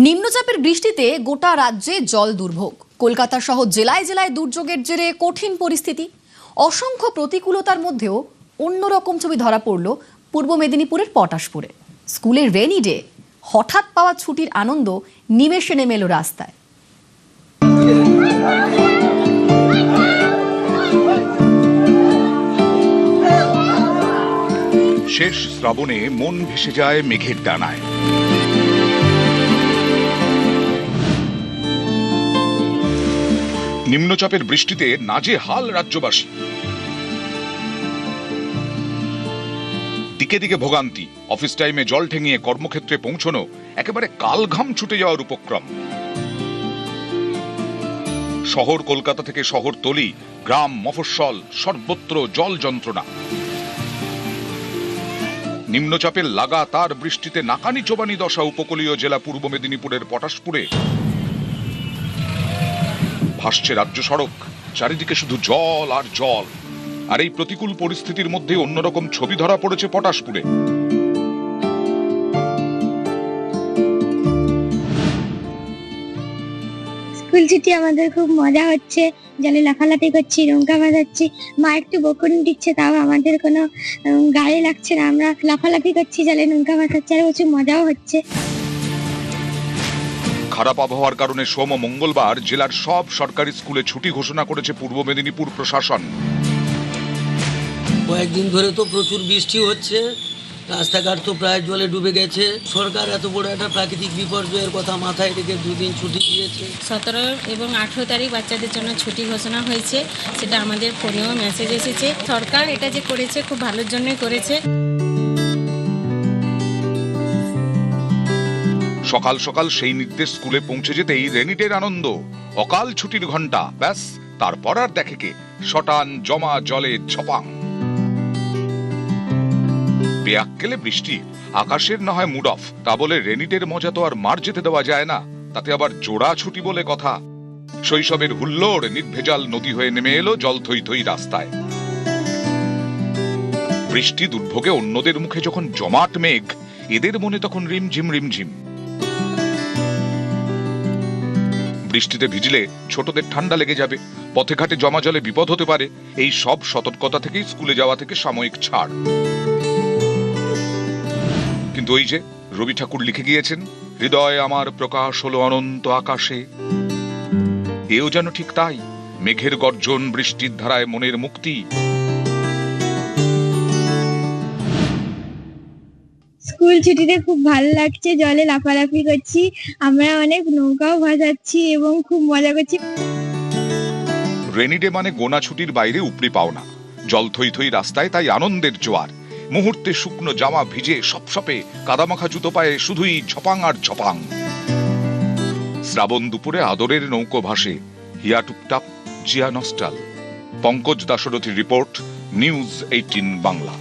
নিম্নচাপের বৃষ্টিতে গোটা রাজ্যে জল দুর্ভোগ। কলকাতা সহ জেলায় জেলায় দুর্যোগের জেরে কঠিন পরিস্থিতি। অসংখ্য প্রতিকূলতার মধ্যেও অন্যরকম ছবি ধরা পড়ল পূর্ব মেদিনীপুরের পটাশপুরে। স্কুলের রেনি ডে হঠাৎ পাওয়া ছুটির আনন্দ নিমেষে নেমে এলো রাস্তায়। শেষ শ্রাবণে মন ভেসে যায় মেঘের ডানায়। নিম্নচাপের বৃষ্টিতে নাজেহাল রাজ্যবাসী। দিকে দিকে ভোগান্তি, অফিস টাইমে জল ঠেঙিয়ে কর্মক্ষেত্রে পৌঁছানো একেবারে কালঘাম ছুটে যাওয়ার উপক্রম। শহর কলকাতা থেকে শহরতলি, গ্রাম মফস্বল সর্বত্র জল যন্ত্রণা। নিম্নচাপের লাগাতার বৃষ্টিতে নাকানি চোবানি দশা উপকূলীয় জেলা পূর্ব মেদিনীপুরের পটাশপুরে। ভাসছে রাজ্য সড়ক, চারিদিকে শুধু জল আর জল। আর এই প্রতিকূল পরিস্থিতির মধ্যে অন্যরকম ছবি ধরা পড়েছে পটাশপুরে। স্কুল ছুটি আমাদের খুব মজা হচ্ছে, জলে লাফালাফি করছি, নৌকা ভাসাচ্ছি। মা একটু বকুনি দিচ্ছে, তাও আমাদের কোনো গায়ে লাগছে না। আমরা লাফালাফি করছি, জলে নৌকা ভাসাচ্ছি, আর প্রচুর মজাও হচ্ছে। খারাপ আবহাওয়ার কারণে সোম ও মঙ্গলবার জেলার সব সরকারি স্কুলে ছুটি ঘোষণা করেছে পূর্ব মেদিনীপুর প্রশাসন। কয়েকদিন ধরে তো প্রচুর বৃষ্টি হচ্ছে, রাস্তাঘাট তো প্রায় জলে ডুবে গেছে। সরকার এত বড় একটা প্রাকৃতিক বিপর্যয়ের কথা মাথায় রেখে দুদিন ছুটি দিয়েছে। 17 এবং 18 তারিখ বাচ্চাদের জন্য ছুটি ঘোষণা হয়েছে, সেটা আমাদের ফোনেও মেসেজ এসেছে। সরকার এটা যে করেছে খুব ভালোর জন্যই করেছে। সকাল সকাল সেই নির্দেশ স্কুলে পৌঁছে যেতেই রেনিডের আনন্দ, অকাল ছুটির ঘন্টা, ব্যাস তারপর আর দেখে কে শটান জমা জলে ছপাং। বেয়াক্কেলে বৃষ্টি, আকাশের না হয় মুড অফ, তা বলে রেনিডের মজা তো আর মার যেতে দেওয়া যায় না। তাতে আবার জোড়া ছুটি বলে কথা। শৈশবের হুল্লোড় নির্ভেজাল নদী হয়ে নেমে এলো জল থই থই রাস্তায়। বৃষ্টি দুর্ভোগে অন্যদের মুখে যখন জমাট মেঘ, এদের মনে তখন রিমঝিম রিমঝিম। বৃষ্টিতে ভিজলে ছোটদের ঠান্ডা লেগে যাবে, পথে ঘাটে জমা জলে বিপদ হতে পারে। এই সব সতর্কতা থেকেই স্কুলে যাওয়া থেকে সাময়িক ছাড়। কিন্তু ওই যে রবি ঠাকুর লিখে গিয়েছেন, হৃদয় আমার প্রকাশ হলো অনন্ত আকাশে। এও যেন ঠিক তাই, মেঘের গর্জন, বৃষ্টির ধারায় মনের মুক্তি। স্কুল ছুটিতে খুব ভালো লাগছে, জলে লাফালাফি করছি, আমরা অনেক নৌকাও ভাসাচ্ছি এবং খুব মজা করছি। রেনিডে মানে গোনা ছুটির বাইরে উপরি পাওনা। জল থই থই রাস্তায় তাই আনন্দের জোয়ার। মুহূর্তে শুকনো জামা ভিজে সপসপে, কাদামাখা জুতো পায়ে শুধুই ঝপাং আর ঝপাং। শ্রাবণ দুপুরে আদরের নৌকো ভাসে, হিয়া টুপটাপ, জিয়া নস্টাল। পঙ্কজ দাশরথীর রিপোর্ট, নিউজ 18 বাংলা।